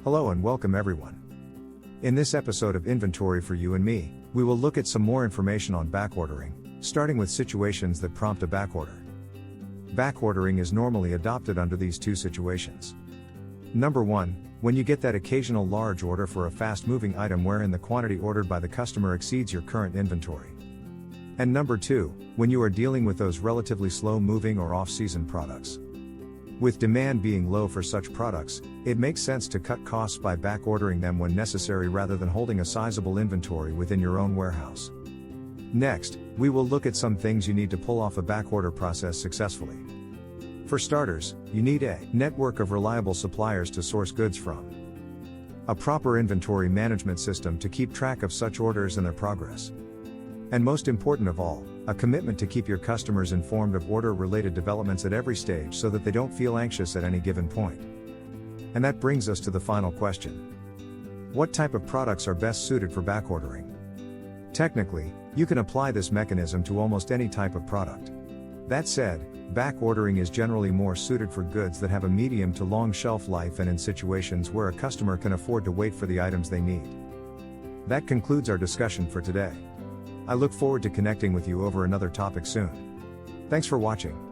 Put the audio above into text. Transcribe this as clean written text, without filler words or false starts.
Hello and welcome everyone. In this episode of Inventory for You and Me, we will look at some more information on backordering, starting with situations that prompt a backorder. Backordering is normally adopted under these two situations. Number 1, when you get that occasional large order for a fast-moving item wherein the quantity ordered by the customer exceeds your current inventory. And number 2, when you are dealing with those relatively slow-moving or off-season products. With demand being low for such products, it makes sense to cut costs by backordering them when necessary rather than holding a sizable inventory within your own warehouse. Next, we will look at some things you need to pull off a backorder process successfully. For starters, you need a network of reliable suppliers to source goods from, a proper inventory management system to keep track of such orders and their progress, and most important of all, a commitment to keep your customers informed of order-related developments at every stage so that they don't feel anxious at any given point. And that brings us to the final question. What type of products are best suited for backordering? Technically, you can apply this mechanism to almost any type of product. That said, backordering is generally more suited for goods that have a medium to long shelf life and in situations where a customer can afford to wait for the items they need. That concludes our discussion for today. I look forward to connecting with you over another topic soon. Thanks for watching.